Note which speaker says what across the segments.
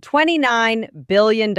Speaker 1: $29 billion.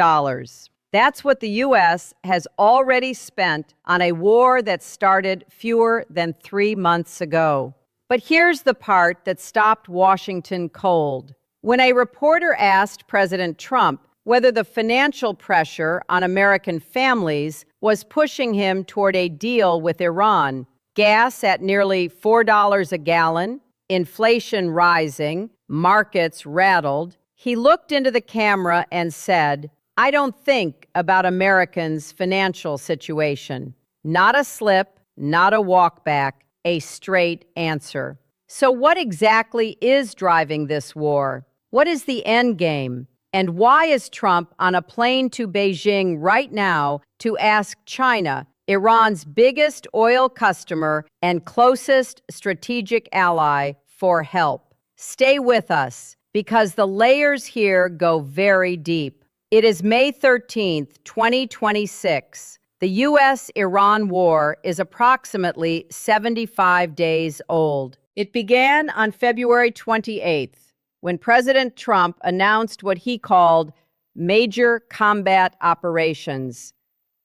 Speaker 1: That's what the U.S. has already spent on a war that started fewer than 3 months ago. But here's the part that stopped Washington cold. When a reporter asked President Trump whether the financial pressure on American families was pushing him toward a deal with Iran, gas at nearly $4 a gallon, inflation rising, markets rattled, he looked into the camera and said, "I don't think about Americans' financial situation." Not a slip, not a walkback, a straight answer. So what exactly is driving this war? What is the end game? And why is Trump on a plane to Beijing right now to ask China, Iran's biggest oil customer and closest strategic ally, for help? Stay with us, because the layers here go very deep. It is May 13th, 2026. The U.S.-Iran war is approximately 75 days old. It began on February 28th, when President Trump announced what he called major combat operations,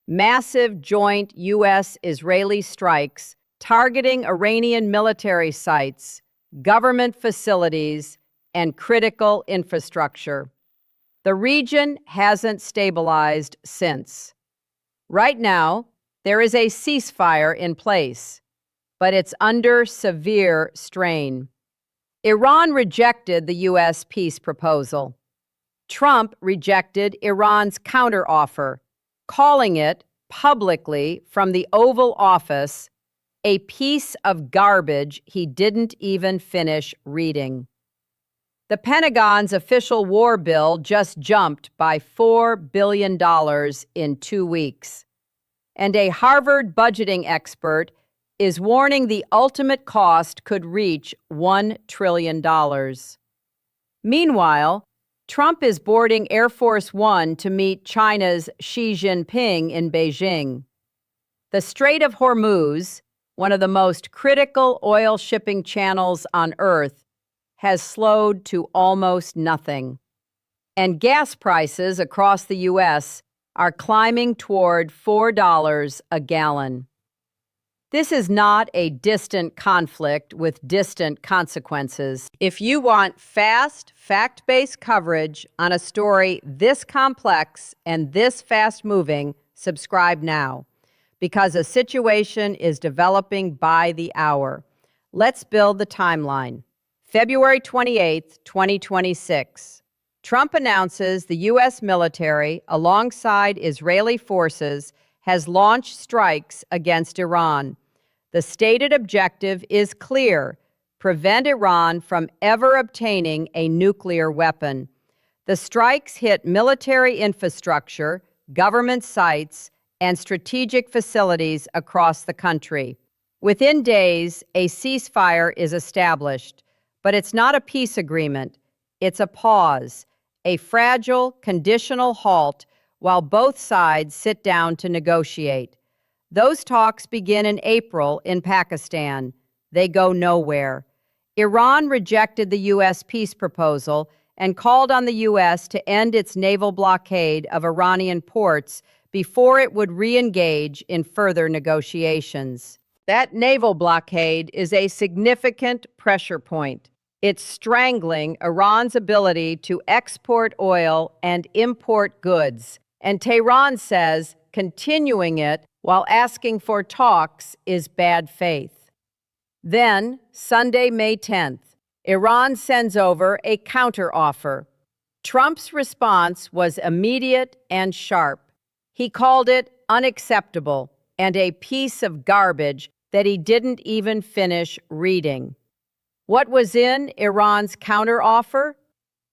Speaker 1: massive joint U.S.-Israeli strikes targeting Iranian military sites, government facilities, and critical infrastructure. The region hasn't stabilized since. Right now, there is a ceasefire in place, but it's under severe strain. Iran rejected the U.S. peace proposal. Trump rejected Iran's counteroffer, calling it publicly from the Oval Office a piece of garbage he didn't even finish reading. The Pentagon's official war bill just jumped by $4 billion in 2 weeks. And a Harvard budgeting expert is warning the ultimate cost could reach $1 trillion. Meanwhile, Trump is boarding Air Force One to meet China's Xi Jinping in Beijing. The Strait of Hormuz, one of the most critical oil shipping channels on Earth, has slowed to almost nothing. And gas prices across the U.S. are climbing toward $4 a gallon. This is not a distant conflict with distant consequences. If you want fast, fact-based coverage on a story this complex and this fast-moving, subscribe now, because a situation is developing by the hour. Let's build the timeline. February 28th, 2026. Trump announces the U.S. military, alongside Israeli forces, has launched strikes against Iran. The stated objective is clear: prevent Iran from ever obtaining a nuclear weapon. The strikes hit military infrastructure, government sites, and strategic facilities across the country. Within days, a ceasefire is established, but it's not a peace agreement. It's a pause, a fragile, conditional halt while both sides sit down to negotiate. Those talks begin in April in Pakistan. They go nowhere. Iran rejected the U.S. peace proposal and called on the U.S. to end its naval blockade of Iranian ports before it would re-engage in further negotiations. That naval blockade is a significant pressure point. It's strangling Iran's ability to export oil and import goods. And Tehran says continuing it while asking for talks is bad faith. Then, Sunday, May 10th, Iran sends over a counteroffer. Trump's response was immediate and sharp. He called it unacceptable and a piece of garbage that he didn't even finish reading. What was in Iran's counteroffer?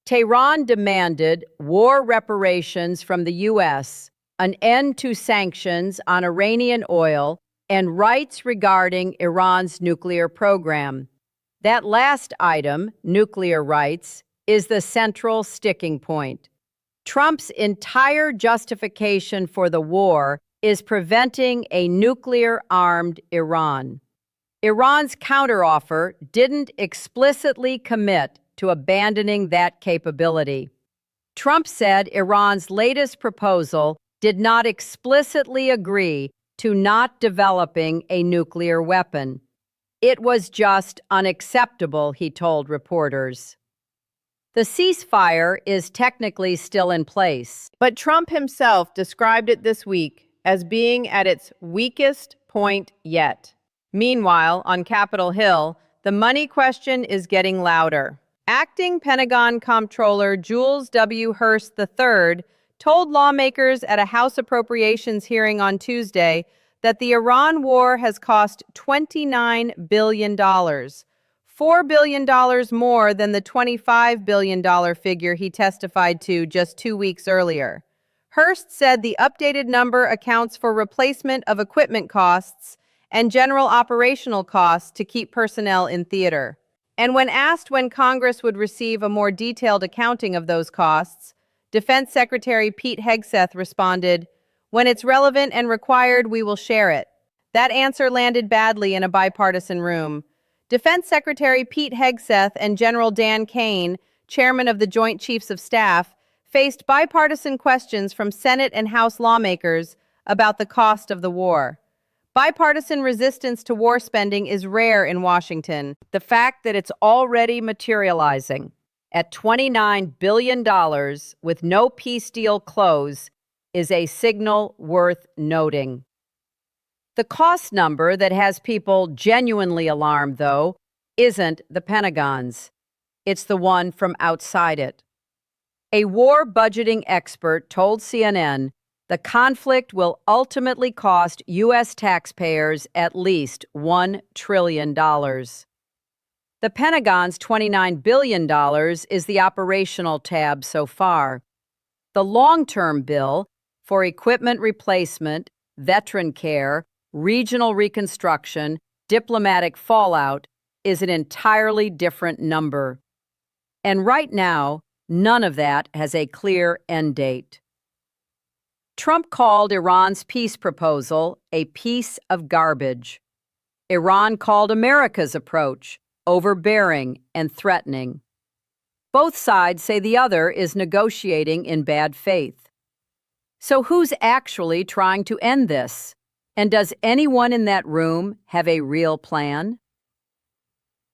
Speaker 1: Tehran demanded war reparations from the U.S., an end to sanctions on Iranian oil, and rights regarding Iran's nuclear program. That last item, nuclear rights, is the central sticking point. Trump's entire justification for the war is preventing a nuclear-armed Iran. Iran's counteroffer didn't explicitly commit to abandoning that capability. Trump said Iran's latest proposal did not explicitly agree to not developing a nuclear weapon. It was just unacceptable, he told reporters. The ceasefire is technically still in place,
Speaker 2: but Trump himself described it this week as being at its weakest point yet. Meanwhile, on Capitol Hill, the money question is getting louder. Acting Pentagon Comptroller Jules W. Hurst III told lawmakers at a House Appropriations hearing on Tuesday that the Iran war has cost $29 billion, $4 billion more than the $25 billion figure he testified to just 2 weeks earlier. Hurst said the updated number accounts for replacement of equipment costs and general operational costs to keep personnel in theater. And when asked when Congress would receive a more detailed accounting of those costs, Defense Secretary Pete Hegseth responded, "When it's relevant and required, we will share it." That answer landed badly in a bipartisan room. Defense Secretary Pete Hegseth and General Dan Kane, chairman of the Joint Chiefs of Staff, faced bipartisan questions from Senate and House lawmakers about the cost of the war. Bipartisan resistance to war spending is rare in Washington. The fact that it's already materializing at $29 billion with no peace deal close is a signal worth noting. The cost number that has people genuinely alarmed, though, isn't the Pentagon's. It's the one from outside it. A war budgeting expert told CNN the conflict will ultimately cost U.S. taxpayers at least $1 trillion. The Pentagon's $29 billion is the operational tab so far. The long-term bill for equipment replacement, veteran care, regional reconstruction, diplomatic fallout is an entirely different number. And right now, none of that has a clear end date. Trump called Iran's peace proposal a piece of garbage. Iran called America's approach overbearing and threatening. Both sides say the other is negotiating in bad faith. So who's actually trying to end this? And does anyone in that room have a real plan?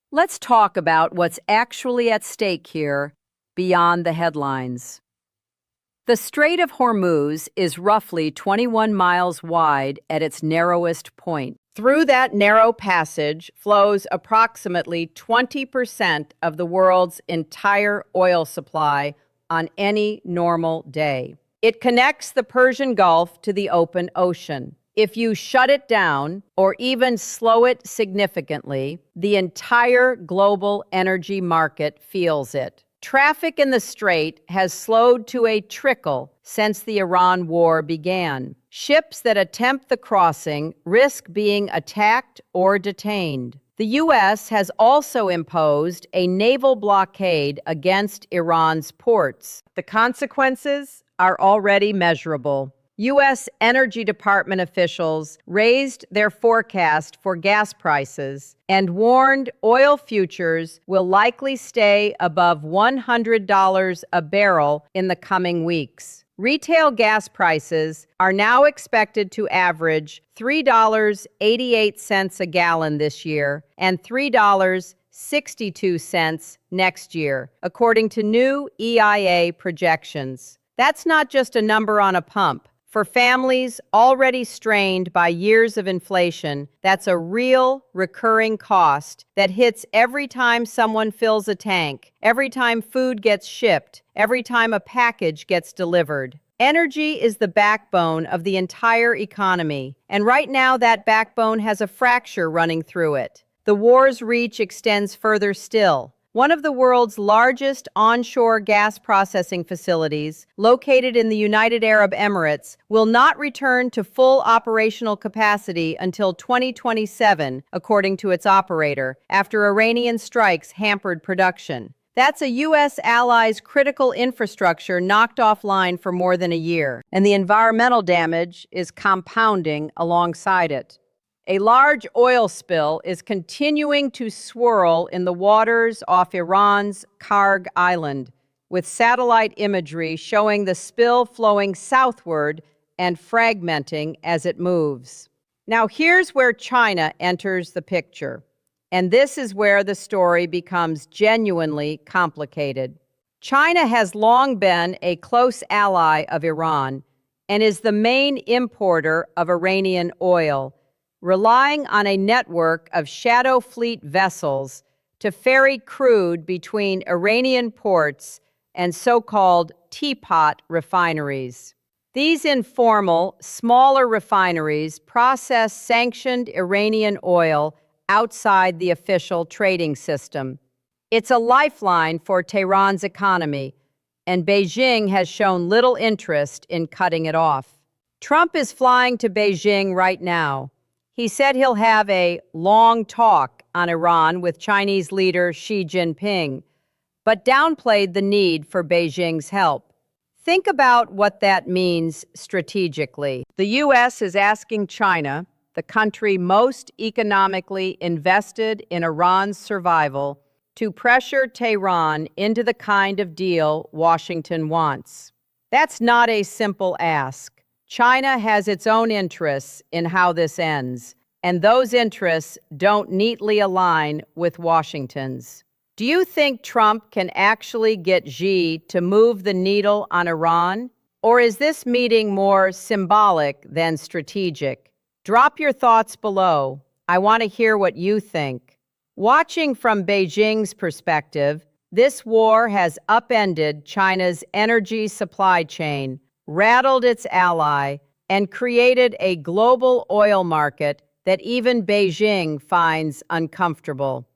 Speaker 2: Let's talk about what's actually at stake here beyond the headlines. The Strait of Hormuz is roughly 21 miles wide at its narrowest point. Through that narrow passage flows approximately 20% of the world's entire oil supply on any normal day. It connects the Persian Gulf to the open ocean. If you shut it down or even slow it significantly, the entire global energy market feels it. Traffic in the strait has slowed to a trickle since the Iran war began. Ships that attempt the crossing risk being attacked or detained. The U.S. has also imposed a naval blockade against Iran's ports. The consequences are already measurable. U.S. Energy Department officials raised their forecast for gas prices and warned oil futures will likely stay above $100 a barrel in the coming weeks. Retail gas prices are now expected to average $3.88 a gallon this year and $3.62 next year, according to new EIA projections. That's not just a number on a pump. For families already strained by years of inflation, that's a real, recurring cost that hits every time someone fills a tank, every time food gets shipped, every time a package gets delivered. Energy is the backbone of the entire economy, and right now that backbone has a fracture running through it. The war's reach extends further still. One of the world's largest onshore gas processing facilities, located in the United Arab Emirates, will not return to full operational capacity until 2027, according to its operator, after Iranian strikes hampered production. That's a U.S. ally's critical infrastructure knocked offline for more than a year, and the environmental damage is compounding alongside it. A large oil spill is continuing to swirl in the waters off Iran's Kharg island, with satellite imagery showing the spill flowing southward and fragmenting as it moves. Now, here's where China enters the picture, and this is where the story becomes genuinely complicated. China has long been a close ally of Iran and is the main importer of Iranian oil, relying on a network of shadow fleet vessels to ferry crude between Iranian ports and so-called teapot refineries. These informal, smaller refineries process sanctioned Iranian oil outside the official trading system. It's a lifeline for Tehran's economy, and Beijing has shown little interest in cutting it off. Trump is flying to Beijing right now. He said he'll have a long talk on Iran with Chinese leader Xi Jinping, but downplayed the need for Beijing's help. Think about what that means strategically. The U.S. is asking China, the country most economically invested in Iran's survival, to pressure Tehran into the kind of deal Washington wants. That's not a simple ask. China has its own interests in how this ends, and those interests don't neatly align with Washington's. Do you think Trump can actually get Xi to move the needle on Iran? Or is this meeting more symbolic than strategic? Drop your thoughts below. I want to hear what you think. Watching from Beijing's perspective, this war has upended China's energy supply chain, rattled its ally, and created a global oil market that even Beijing finds uncomfortable.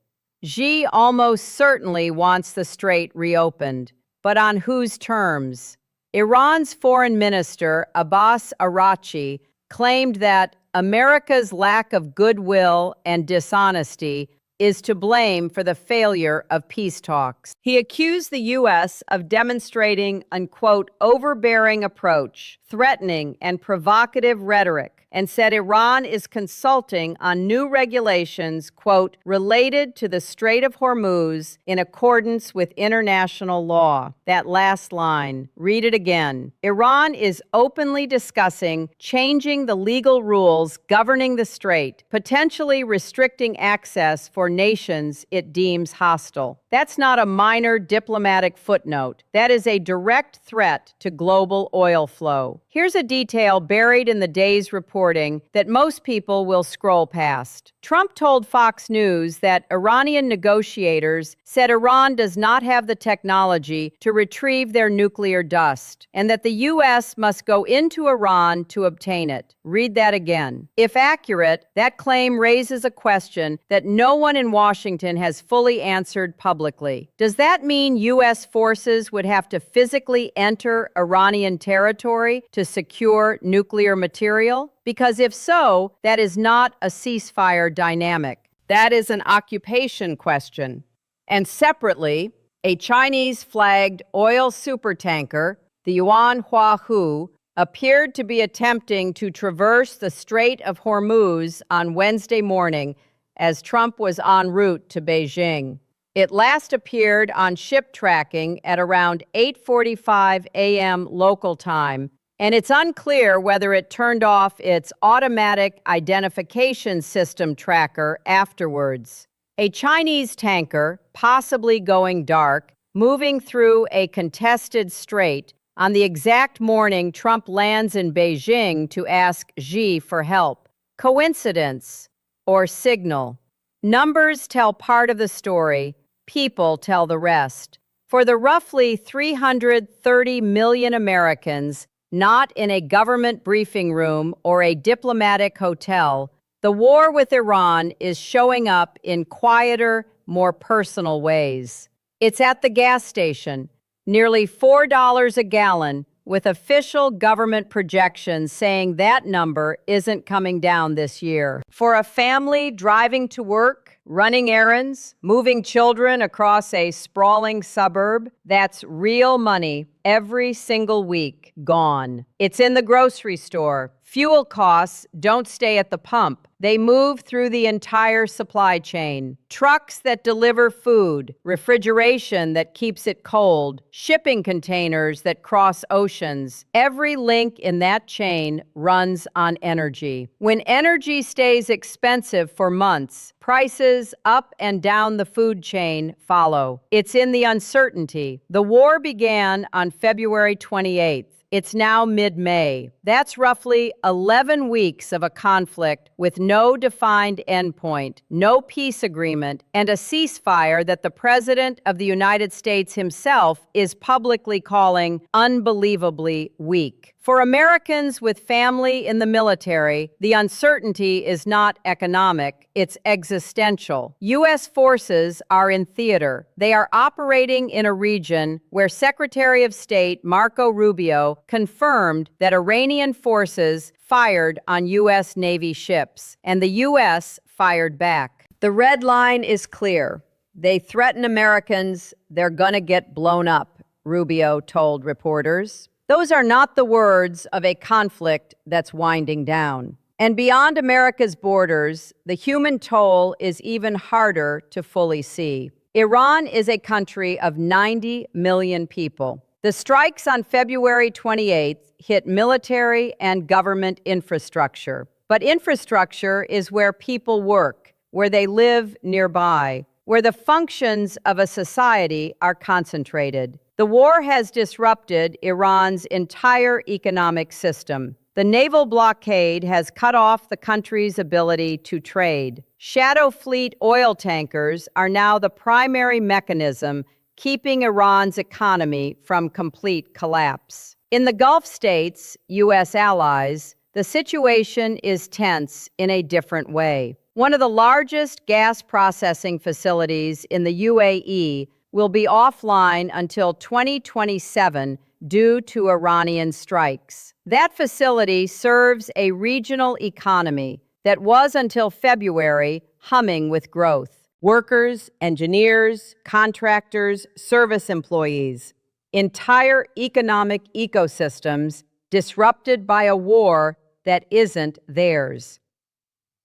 Speaker 2: Xi almost certainly wants the strait reopened, but on whose terms? Iran's foreign minister, Abbas Araghchi, claimed that America's lack of goodwill and dishonesty is to blame for the failure of peace talks. He accused the U.S. of demonstrating an, quote, overbearing approach, threatening and provocative rhetoric, and said Iran is consulting on new regulations, quote, related to the Strait of Hormuz in accordance with international law. That last line, read it again. Iran is openly discussing changing the legal rules governing the strait, potentially restricting access for nations it deems hostile. That's not a minor diplomatic footnote. That is a direct threat to global oil flow. Here's a detail buried in the day's reporting that most people will scroll past. Trump told Fox News that Iranian negotiators said Iran does not have the technology to retrieve their nuclear dust, and that the U.S. must go into Iran to obtain it. Read that again. If accurate, that claim raises a question that no one in Washington has fully answered publicly. Does that mean U.S. forces would have to physically enter Iranian territory to secure nuclear material? Because if so, that is not a ceasefire dynamic. That is an occupation question. And separately, a Chinese-flagged oil supertanker, the Yuan Huahu, appeared to be attempting to traverse the Strait of Hormuz on Wednesday morning as Trump was en route to Beijing. It last appeared on ship tracking at around 8:45 a.m. local time, and it's unclear whether it turned off its automatic identification system tracker afterwards. A Chinese tanker, possibly going dark, moving through a contested strait on the exact morning Trump lands in Beijing to ask Xi for help. Coincidence or signal? Numbers tell part of the story, people tell the rest. For the roughly 330 million Americans not in a government briefing room or a diplomatic hotel, the war with Iran is showing up in quieter, more personal ways. It's at the gas station, nearly $4 a gallon, with official government projections saying that number isn't coming down this year. For a family driving to work, running errands, moving children across a sprawling suburb, that's real money every single week gone. It's in the grocery store,
Speaker 1: Fuel costs don't stay at the pump. They move through the entire supply chain. Trucks that deliver food, refrigeration that keeps it cold, shipping containers that cross oceans. Every link in that chain runs on energy. When energy stays expensive for months, prices up and down the food chain follow. It's in the uncertainty. The war began on February 28th. It's now mid-May. That's roughly 11 weeks of a conflict with no defined endpoint, no peace agreement, and a ceasefire that the President of the United States himself is publicly calling unbelievably weak. For Americans with family in the military, the uncertainty is not economic, it's existential. U.S. forces are in theater. They are operating in a region where Secretary of State Marco Rubio confirmed that Iranian forces fired on U.S. Navy ships, and the U.S. fired back. The red line is clear. They threaten Americans, they're gonna get blown up, Rubio told reporters. Those are not the words of a conflict that's winding down. And beyond America's borders, the human toll is even harder to fully see. Iran is a country of 90 million people. The strikes on February 28th hit military and government infrastructure. But infrastructure is where people work, where they live nearby, where the functions of a society are concentrated. The war has disrupted Iran's entire economic system. The naval blockade has cut off the country's ability to trade. Shadow fleet oil tankers are now the primary mechanism keeping Iran's economy from complete collapse. In the Gulf states, U.S. allies, the situation is tense in a different way. One of the largest gas processing facilities in the UAE will be offline until 2027 due to Iranian strikes. That facility serves a regional economy that was until February humming with growth. Workers, engineers, contractors, service employees, entire economic ecosystems disrupted by a war that isn't theirs.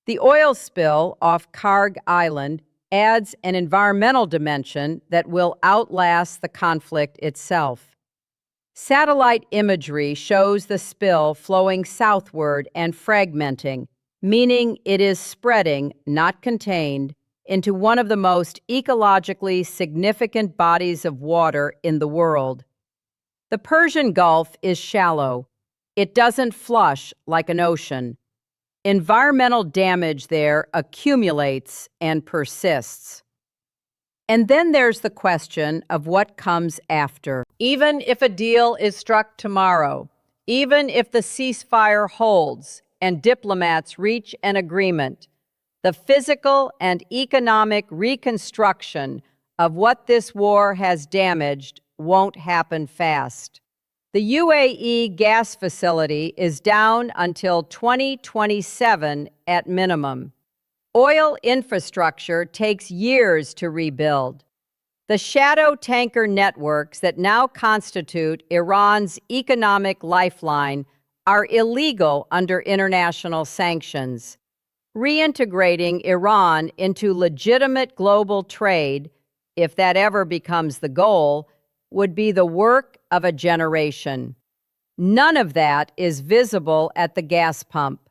Speaker 1: The oil spill off Kharg Island adds an environmental dimension that will outlast the conflict itself. Satellite imagery shows the spill flowing southward and fragmenting, meaning it is spreading, not contained, into one of the most ecologically significant bodies of water in the world. The Persian Gulf is shallow. It doesn't flush like an ocean. Environmental damage there accumulates and persists. And then there's the question of what comes after. Even if a deal is struck tomorrow, even if the ceasefire holds and diplomats reach an agreement, the physical and economic reconstruction of what this war has damaged won't happen fast. The UAE gas facility is down until 2027 at minimum. Oil infrastructure takes years to rebuild. The shadow tanker networks that now constitute Iran's economic lifeline are illegal under international sanctions. Reintegrating Iran into legitimate global trade, if that ever becomes the goal, would be the work of a generation. None of that is visible at the gas pump,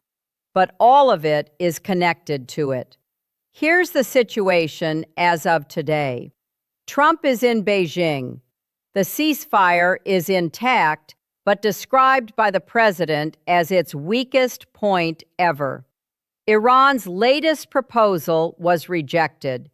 Speaker 1: but all of it is connected to it. Here's the situation as of today. Trump is in Beijing. The ceasefire is intact, but described by the president as its weakest point ever. Iran's latest proposal was rejected.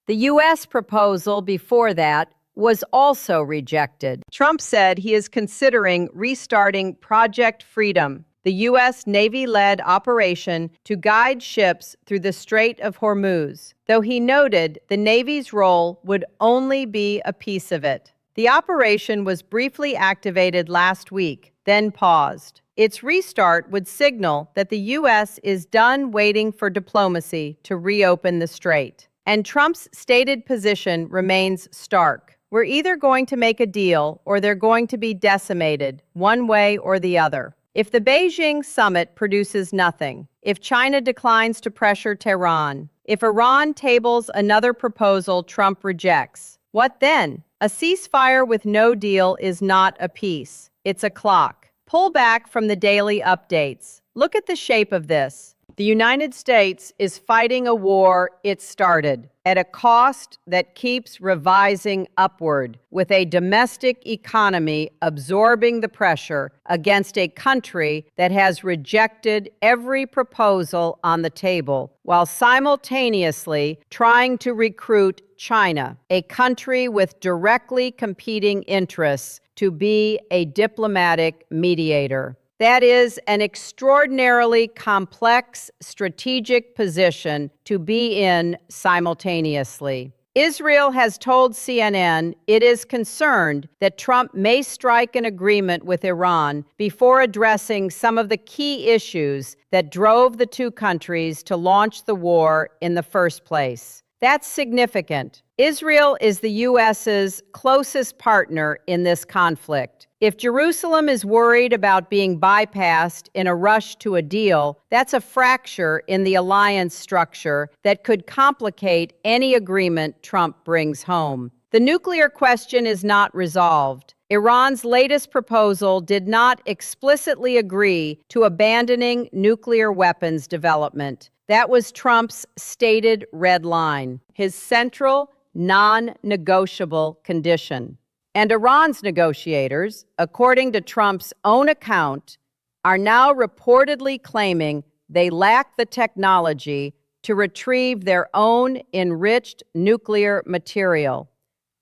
Speaker 1: The U.S. proposal before that was also rejected. Trump said he is considering restarting Project Freedom, the U.S. Navy-led operation to guide ships through the Strait of Hormuz, though he noted the Navy's role would only be a piece of it. The operation was briefly activated last week, then paused. Its restart would signal that the U.S. is done waiting for diplomacy to reopen the strait. And Trump's stated position remains stark. We're either going to make a deal or they're going to be decimated, one way or the other.
Speaker 2: If the Beijing summit produces nothing, if China declines to pressure Tehran, if Iran tables another proposal Trump rejects, what then? A ceasefire with no deal is not a peace. It's a clock. Pull back from the daily updates. Look at the shape of this. The United States is fighting a war it started at a cost that keeps revising upward, with a domestic economy absorbing the pressure against a country that has rejected every proposal on the table, while simultaneously trying to recruit China, a country with directly competing interests, to be a diplomatic mediator. That is an extraordinarily complex strategic position to be in simultaneously. Israel has told CNN it is concerned that Trump may strike an agreement with Iran before addressing some of the key issues that drove the two countries to launch the war in the first place. That's significant. Israel is the U.S.'s closest partner in this conflict. If Jerusalem is worried about being bypassed in a rush to a deal, that's a fracture in the alliance structure that could complicate any agreement Trump brings home. The nuclear question is not resolved. Iran's latest proposal did not explicitly agree to abandoning nuclear weapons development. That was Trump's stated red line, his central, non-negotiable condition. And Iran's negotiators, according to Trump's own account, are now reportedly claiming they lack the technology to retrieve their own enriched nuclear material,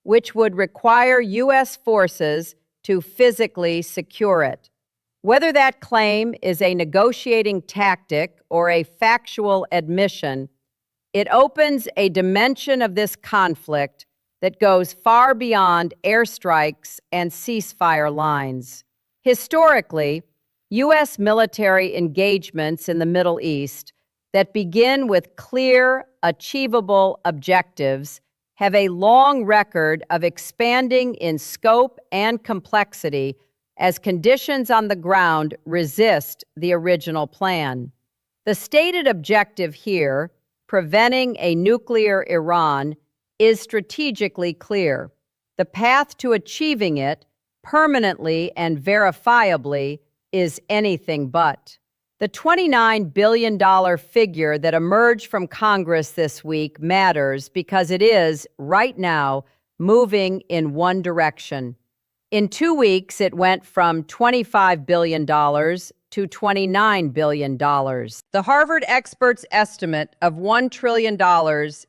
Speaker 2: which would require U.S. forces to physically secure it. Whether that claim is a negotiating tactic or a factual admission, it opens a dimension of this conflict that goes far beyond airstrikes and ceasefire lines. Historically, U.S. military engagements in the Middle East that begin with clear, achievable objectives have a long record of expanding in scope and complexity as conditions on the ground resist the original plan. The stated objective here, preventing a nuclear Iran, is strategically clear. The path to achieving it, permanently and verifiably, is anything but. The $29 billion figure that emerged from Congress this week matters because it is, right now, moving in one direction. In 2 weeks, it went from $25 billion to $29 billion. The Harvard experts' estimate of $1 trillion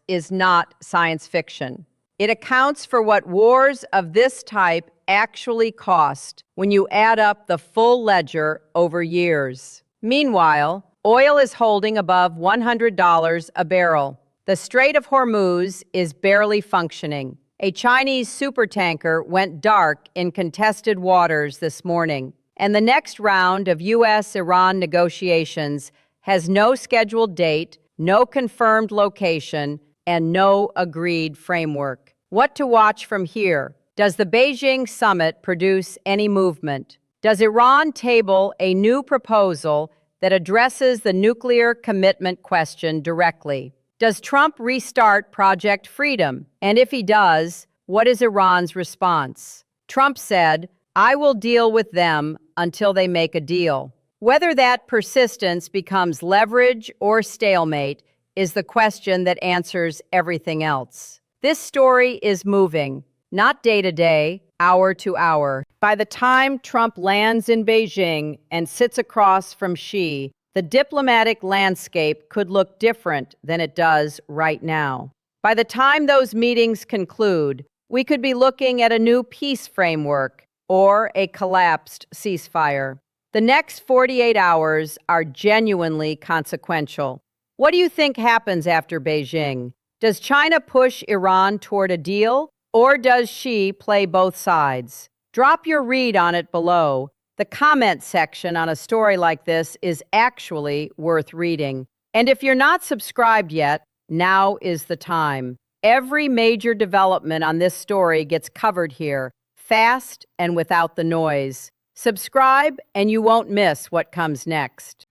Speaker 2: is not science fiction. It accounts for what wars of this type actually cost when you add up the full ledger over years. Meanwhile, oil is holding above $100 a barrel. The Strait of Hormuz is barely functioning. A Chinese supertanker went dark in contested waters this morning, and the next round of U.S.-Iran negotiations has no scheduled date, no confirmed location, and no agreed framework. What to watch from here? Does the Beijing summit produce any movement? Does Iran table a new proposal that addresses the nuclear commitment question directly? Does Trump restart Project Freedom? And if he does, what is Iran's response? Trump said, "I will deal with them until they make a deal." Whether that persistence becomes leverage or stalemate is the question that answers everything else. This story is moving, not day to day, hour to hour. By the time Trump lands in Beijing and sits across from Xi, the diplomatic landscape could look different than it does right now. By the time those meetings conclude, we could be looking at a new peace framework or a collapsed ceasefire. The next 48 hours are genuinely consequential. What do you think happens after Beijing? Does China push Iran toward a deal, or does Xi play both sides? Drop your read on it below. The comment section on a story like this is actually worth reading. And if you're not subscribed yet, now is the time. Every major development on this story gets covered here, fast and without the noise.
Speaker 1: Subscribe and you won't miss what comes next.